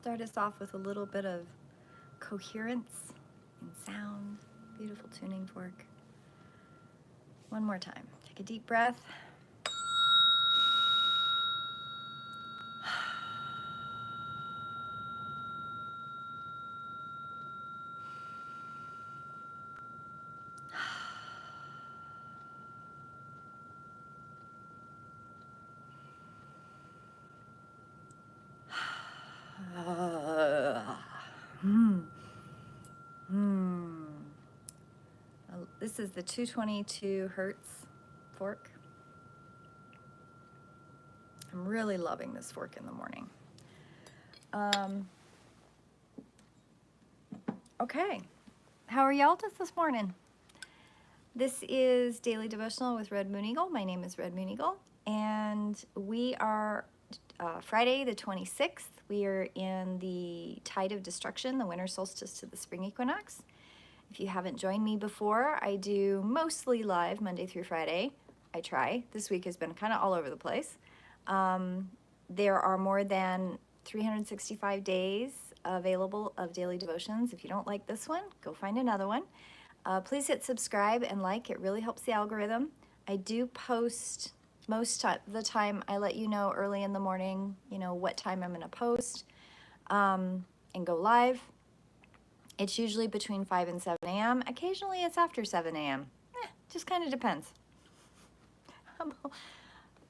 Start us off with a little bit of coherence and sound. Beautiful tuning fork. One more time. Take a deep breath. This is the 222 hertz fork. I'm really loving this fork in the morning. Okay, how are y'all just this morning? This is Daily Devotional with Red Moon Eagle. My name is Red Moon Eagle, and we are Friday the 26th. We are in the tide of destruction, the winter solstice to the spring equinox. If you haven't joined me before, I do mostly live Monday through Friday. I try. This week has been kind of all over the place. There are more than 365 days available of daily devotions. If you don't like this one, go find another one. Please hit subscribe and like. It really helps the algorithm. I do post most of the time. I let you know early in the morning, what time I'm going to post and go live. It's usually between 5 and 7 a.m. Occasionally it's after 7 a.m. Just kind of depends.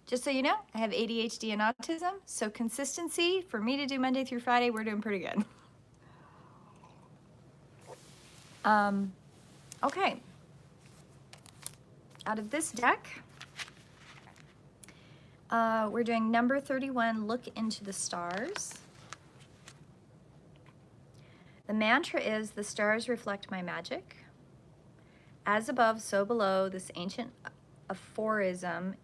Just so you know, I have ADHD and autism, so consistency for me to do Monday through Friday, we're doing pretty good. Okay. Out of this deck, we're doing number 31, Look into the Stars. The mantra is, the stars reflect my magic. As above, so below. This ancient aphorism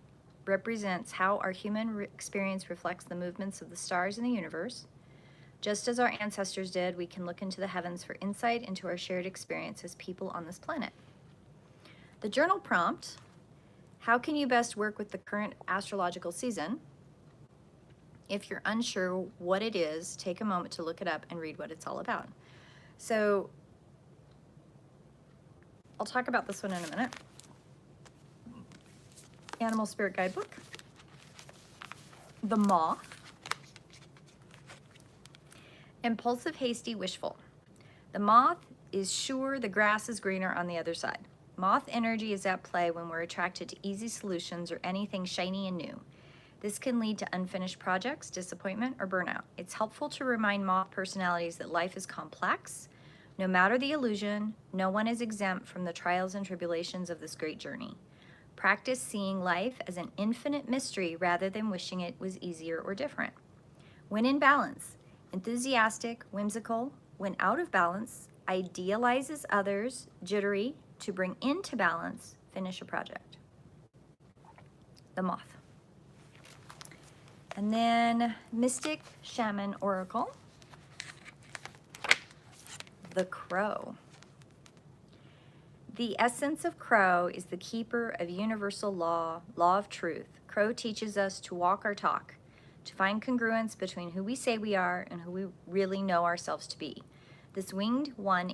represents how our human experience reflects the movements of the stars in the universe. Just as our ancestors did, we can look into the heavens for insight into our shared experience as people on this planet. The journal prompt, how can you best work with the current astrological season? If you're unsure what it is, take a moment to look it up and read what it's all about. So I'll talk about this one in a minute. Animal Spirit Guidebook. The Moth. Impulsive, hasty, wishful. The moth is sure the grass is greener on the other side. Moth energy is at play when we're attracted to easy solutions or anything shiny and new. This can lead to unfinished projects, disappointment, or burnout. It's helpful to remind moth personalities that life is complex. No matter the illusion, no one is exempt from the trials and tribulations of this great journey. Practice seeing life as an infinite mystery rather than wishing it was easier or different. When in balance, enthusiastic, whimsical. When out of balance, idealizes others, jittery. To bring into balance, finish a project. The Moth. And then Mystic Shaman Oracle. The Crow. The essence of Crow is the keeper of universal law of truth. Crow teaches us to walk our talk, to find congruence between who we say we are and who we really know ourselves to be. This winged one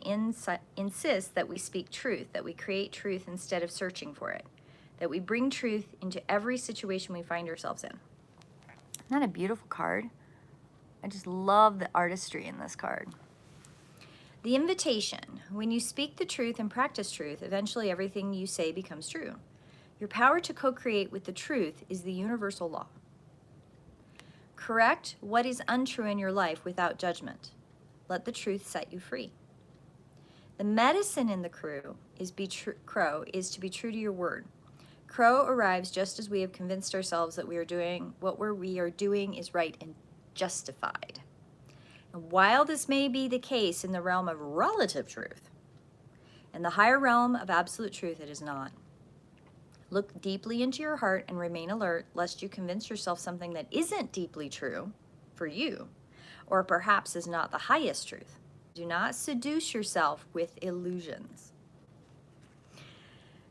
insists that we speak truth, that we create truth instead of searching for it, that we bring truth into every situation we find ourselves in. Isn't that a beautiful card? I just love the artistry in this card. The invitation. When you speak the truth and practice truth, eventually everything you say becomes true. Your power to co-create with the truth is the universal law. Correct what is untrue in your life without judgment. Let the truth set you free. The medicine in the crow is to be true to your word. Crow arrives just as we have convinced ourselves that we are doing what we are doing is right and justified. And while this may be the case in the realm of relative truth, in the higher realm of absolute truth, it is not. Look deeply into your heart and remain alert, lest you convince yourself something that isn't deeply true for you, or perhaps is not the highest truth. Do not seduce yourself with illusions.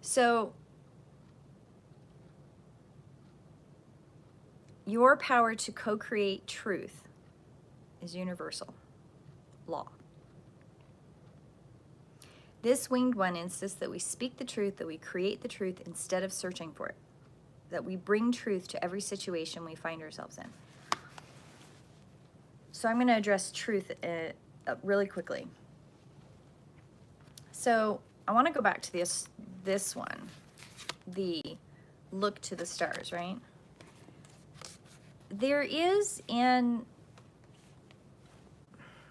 So, your power to co-create truth is universal law. This winged one insists that we speak the truth, that we create the truth instead of searching for it, that we bring truth to every situation we find ourselves in. So I'm going to address truth really quickly. So I want to go back to this one, the look to the stars, right? There is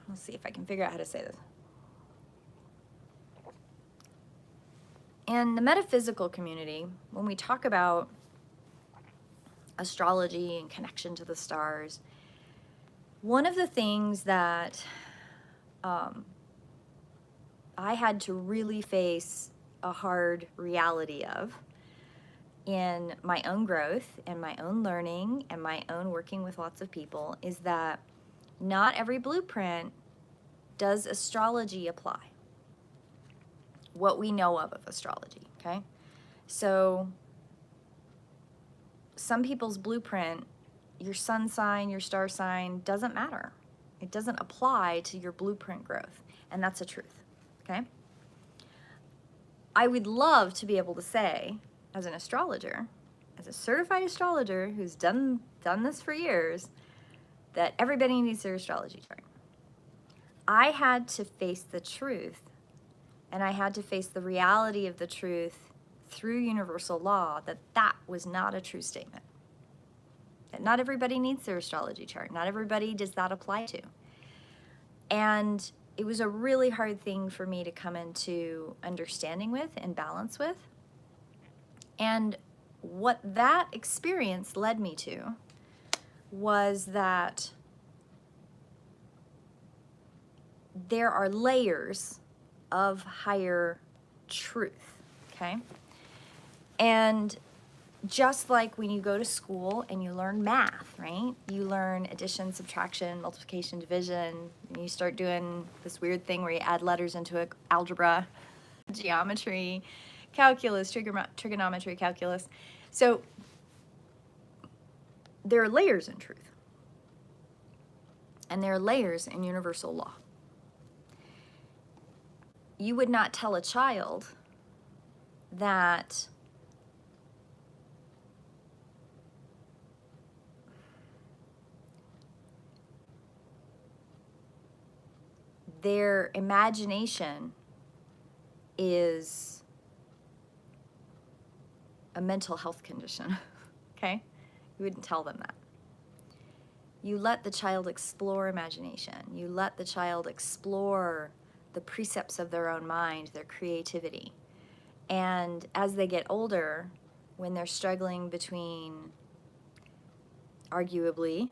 let's see if I can figure out how to say this. In the metaphysical community, when we talk about astrology and connection to the stars, one of the things that I had to really face a hard reality of in my own growth and my own learning and my own working with lots of people is that not every blueprint does astrology apply. What we know of astrology, okay? So some people's blueprint, your sun sign, your star sign, doesn't matter. It doesn't apply to your blueprint growth, and that's a truth, okay? I would love to be able to say, as an astrologer, as a certified astrologer who's done this for years, that everybody needs their astrology chart. I had to face the truth, and I had to face the reality of the truth through universal law that was not a true statement. That not everybody needs their astrology chart. Not everybody does that apply to. And it was a really hard thing for me to come into understanding with and balance with. And what that experience led me to was that there are layers of higher truth, okay? And just like when you go to school and you learn math, right? You learn addition, subtraction, multiplication, division, and you start doing this weird thing where you add letters into algebra, geometry, calculus, trigonometry, calculus. So there are layers in truth. And there are layers in universal law. You would not tell a child that their imagination is a mental health condition, okay? You wouldn't tell them that. You let the child explore imagination. You let the child explore the precepts of their own mind, their creativity. And as they get older, when they're struggling between, arguably,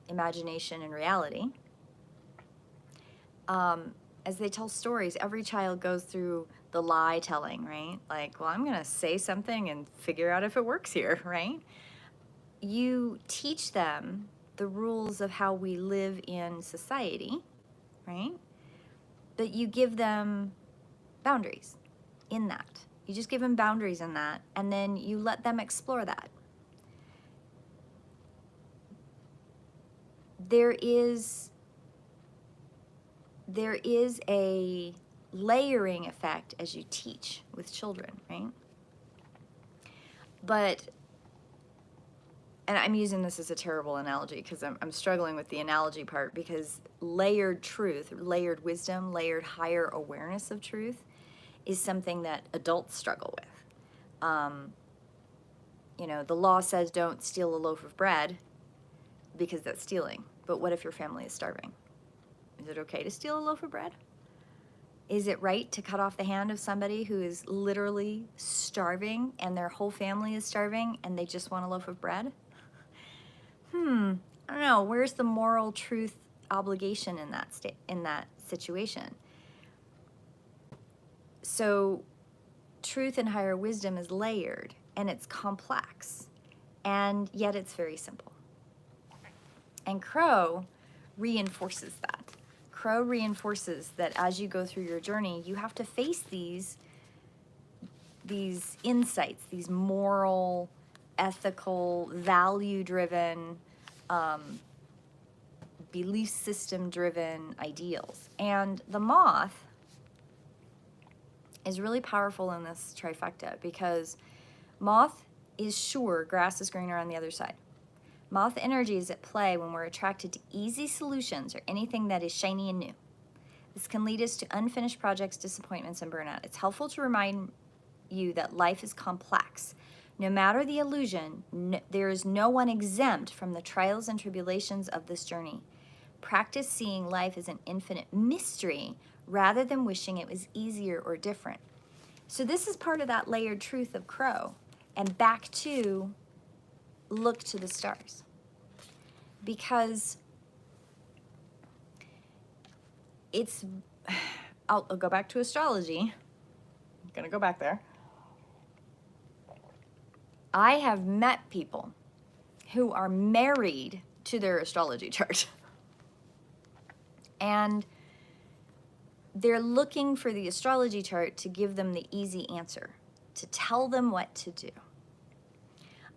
imagination and reality, as they tell stories, every child goes through the lie telling, right? Like, well, I'm going to say something and figure out if it works here, right? You teach them the rules of how we live in society, right? But you give them boundaries in that. You just give them boundaries in that, and then you let them explore that. There is a layering effect as you teach with children, right? But, and I'm using this as a terrible analogy because I'm struggling with the analogy part, because layered truth, layered wisdom, layered higher awareness of truth is something that adults struggle with. You know, the law says don't steal a loaf of bread because that's stealing. But what if your family is starving? Is it okay to steal a loaf of bread? Is it right to cut off the hand of somebody who is literally starving and their whole family is starving and they just want a loaf of bread? I don't know. Where's the moral truth obligation in that situation? So truth and higher wisdom is layered, and it's complex, and yet it's very simple. And Crow reinforces that. Crow reinforces that as you go through your journey, you have to face these insights, these moral, ethical, value-driven belief system driven ideals. And the moth is really powerful in this trifecta because moth is sure grass is greener on the other side. Moth energy is at play when we're attracted to easy solutions or anything that is shiny and new. This can lead us to unfinished projects, disappointments, and burnout. It's helpful to remind you that life is complex. No matter the illusion, there is no one exempt from the trials and tribulations of this journey. Practice seeing life as an infinite mystery rather than wishing it was easier or different. So this is part of that layered truth of Crow. And back to look to the stars. Because I'll go back to astrology. I'm going to go back there. I have met people who are married to their astrology chart. And they're looking for the astrology chart to give them the easy answer, to tell them what to do.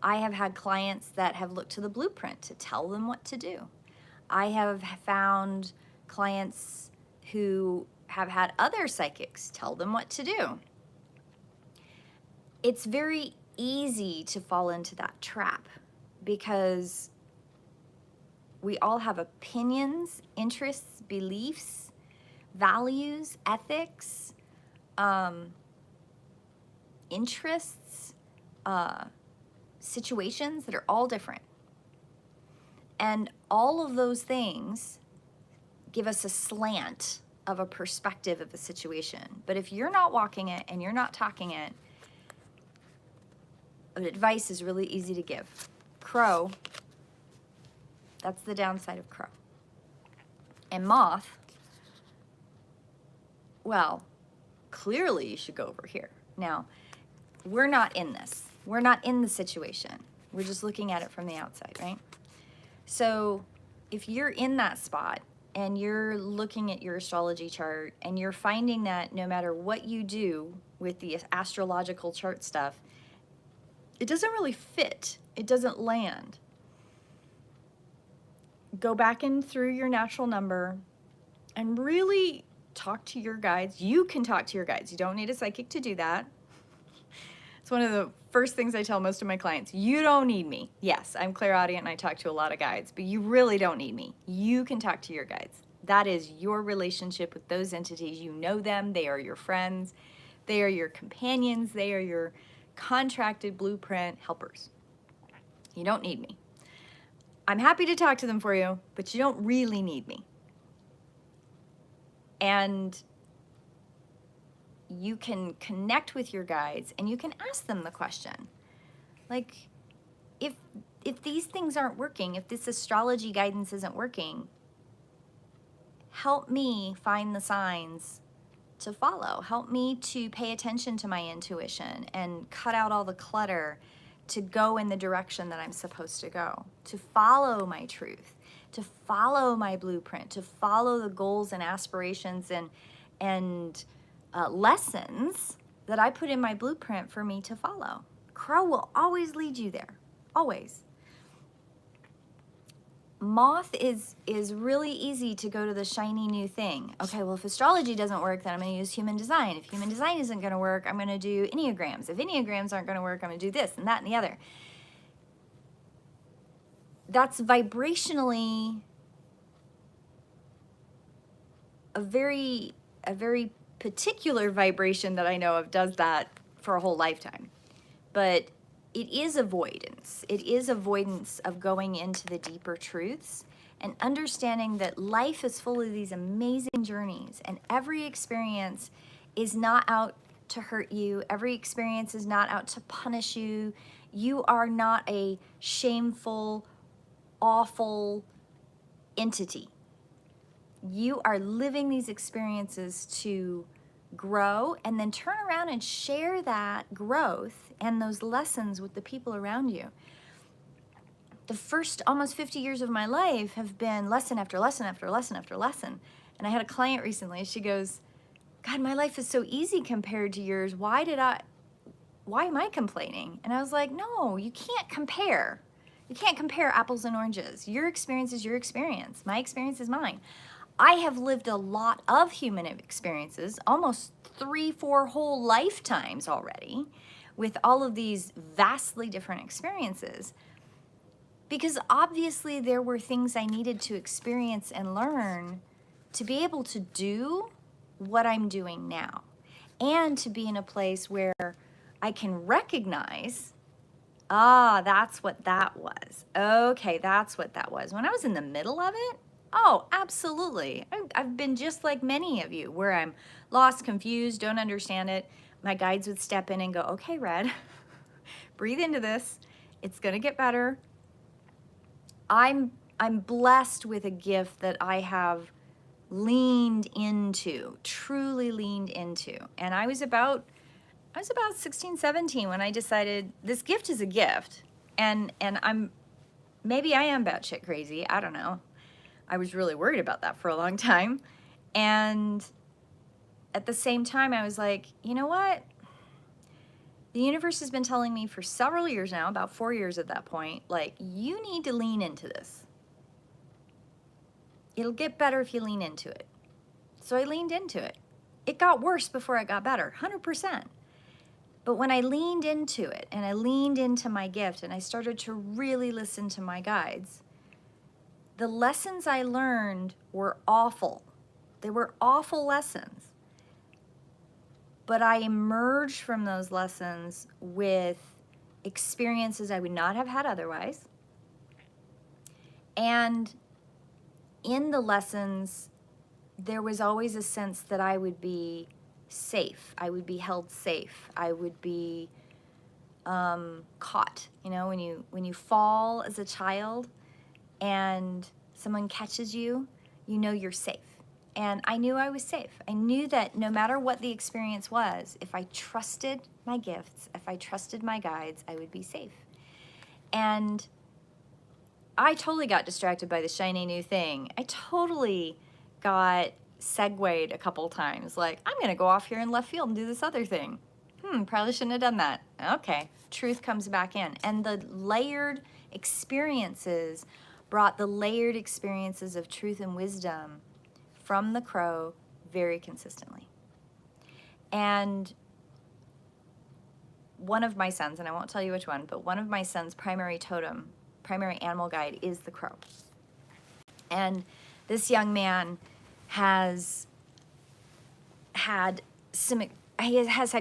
I have had clients that have looked to the blueprint to tell them what to do. I have found clients who have had other psychics tell them what to do. It's very easy to fall into that trap because we all have opinions, interests, beliefs, values, ethics, interests, situations that are all different. And all of those things give us a slant of a perspective of a situation. But if you're not walking it and you're not talking it, advice is really easy to give. Crow, that's the downside of Crow. And Moth, well, clearly you should go over here. Now, we're not in this. We're not in the situation. We're just looking at it from the outside, right? So if you're in that spot and you're looking at your astrology chart and you're finding that no matter what you do with the astrological chart stuff, it doesn't really fit. It doesn't land. Go back in through your natural number and really talk to your guides. You can talk to your guides. You don't need a psychic to do that. It's one of the first things I tell most of my clients. You don't need me. Yes, I'm clairaudient and I talk to a lot of guides, but you really don't need me. You can talk to your guides. That is your relationship with those entities. You know them. They are your friends. They are your companions. They are your contracted blueprint helpers. You don't need me. I'm happy to talk to them for you, but you don't really need me. And you can connect with your guides and you can ask them the question. Like, if these things aren't working, if this astrology guidance isn't working, help me find the signs to follow. Help me to pay attention to my intuition and cut out all the clutter to go in the direction that I'm supposed to go, to follow my truth, to follow my blueprint, to follow the goals and aspirations and lessons that I put in my blueprint for me to follow. Crow will always lead you there, always. Moth is really easy to go to the shiny new thing. Okay, well, if astrology doesn't work, then I'm going to use human design. If human design isn't going to work, I'm going to do enneagrams. If enneagrams aren't going to work, I'm going to do this and that and the other. That's vibrationally a very particular vibration that I know of does that for a whole lifetime. But it is avoidance. It is avoidance of going into the deeper truths and understanding that life is full of these amazing journeys, and every experience is not out to hurt you. Every experience is not out to punish you. You are not a shameful, awful entity. You are living these experiences to grow and then turn around and share that growth and those lessons with the people around you. The first almost 50 years of my life have been lesson after lesson after lesson after lesson. And I had a client recently, she goes, God, my life is so easy compared to yours. Why am I complaining? And I was like, no, you can't compare. You can't compare apples and oranges. Your experience is your experience. My experience is mine. I have lived a lot of human experiences, almost 3, 4 whole lifetimes already, with all of these vastly different experiences. Because obviously there were things I needed to experience and learn to be able to do what I'm doing now, and to be in a place where I can recognize, that's what that was. Okay, that's what that was. When I was in the middle of it, oh, absolutely. I've been just like many of you, where I'm lost, confused, don't understand it. My guides would step in and go, okay, Red, breathe into this. It's gonna get better. I'm blessed with a gift that I have leaned into, truly leaned into. And I was about 16, 17 when I decided this gift is a gift. And maybe I am batshit crazy. I don't know. I was really worried about that for a long time. And at the same time, I was like, you know what? The universe has been telling me for several years now, about 4 years at that point, like, you need to lean into this. It'll get better if you lean into it. So I leaned into it. It got worse before it got better, 100%. But when I leaned into it and I leaned into my gift and I started to really listen to my guides, the lessons I learned were awful. They were awful lessons. But I emerged from those lessons with experiences I would not have had otherwise. And in the lessons, there was always a sense that I would be safe. I would be held safe. I would be caught. You know, when you fall as a child and someone catches you, you know you're safe. And I knew I was safe. I knew that no matter what the experience was, if I trusted my gifts, if I trusted my guides, I would be safe. And I totally got distracted by the shiny new thing. I totally got segued a couple times. Like, I'm going to go off here in left field and do this other thing. Probably shouldn't have done that. Okay, truth comes back in. And the layered experiences brought the layered experiences of truth and wisdom from the crow very consistently. And one of my sons, and I won't tell you which one, but one of my son's primary totem, primary animal guide is the crow. And this young man has had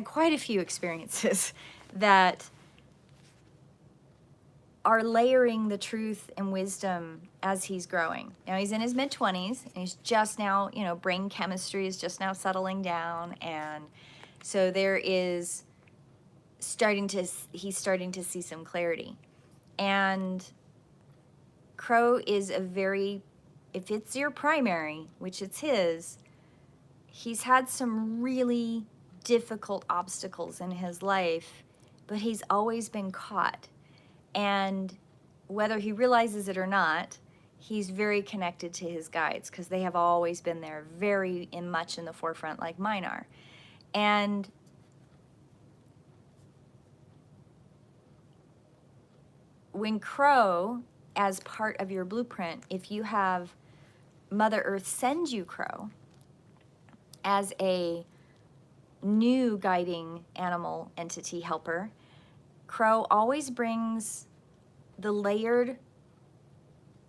quite a few experiences that are layering the truth and wisdom as he's growing. Now he's in his mid-20s, and he's just now, brain chemistry is just now settling down, and so he's starting to see some clarity. And crow is if it's your primary, which it's his, he's had some really difficult obstacles in his life, but he's always been caught. And whether he realizes it or not, he's very connected to his guides because they have always been there, very much in the forefront like mine are. And when crow, as part of your blueprint, if you have Mother Earth send you crow as a new guiding animal entity helper, crow always brings the layered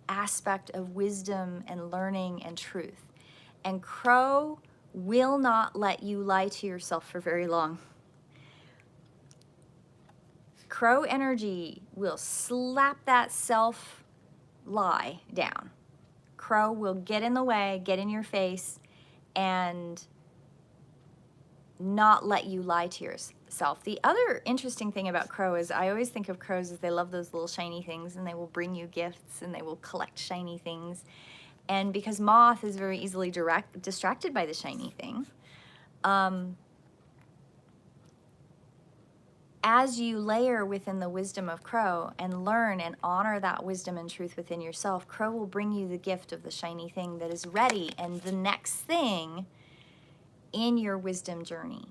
aspect of wisdom and learning and truth. And crow will not let you lie to yourself for very long. Crow energy will slap that self-lie down. Crow will get in the way, get in your face, and not let you lie to yourself. The other interesting thing about crow is I always think of crows as they love those little shiny things, and they will bring you gifts, and they will collect shiny things. And because Moth is very easily distracted by the shiny thing, as you layer within the wisdom of crow and learn and honor that wisdom and truth within yourself, crow will bring you the gift of the shiny thing that is ready and the next thing in your wisdom journey.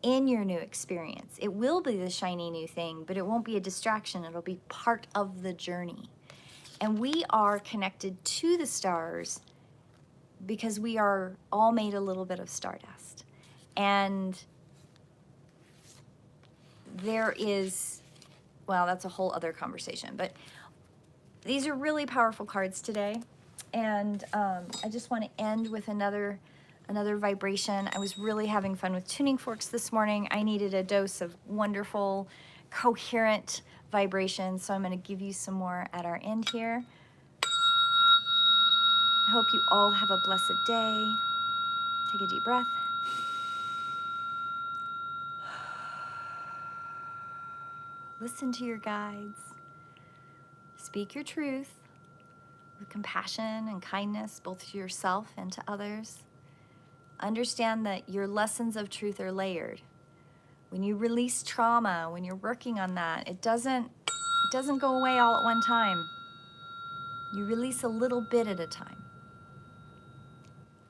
in your new experience. It will be the shiny new thing, but it won't be a distraction. It'll be part of the journey. And we are connected to the stars because we are all made a little bit of stardust. And there is, well, that's a whole other conversation, but these are really powerful cards today. And I just want to end with another vibration. I was really having fun with tuning forks this morning. I needed a dose of wonderful, coherent vibration, so I'm going to give you some more at our end here. I hope you all have a blessed day. Take a deep breath. Listen to your guides. Speak your truth with compassion and kindness, both to yourself and to others. Understand that your lessons of truth are layered. When you release trauma, when you're working on that, it doesn't go away all at one time. You release a little bit at a time.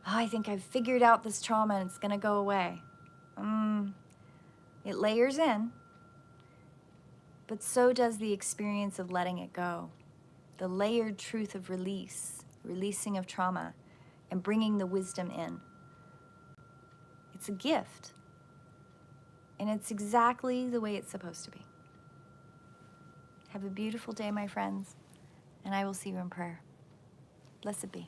Oh, I think I've figured out this trauma and it's going to go away. It layers in, but so does the experience of letting it go. The layered truth of releasing of trauma, and bringing the wisdom in. It's a gift, and it's exactly the way it's supposed to be. Have a beautiful day, my friends, and I will see you in prayer. Blessed be.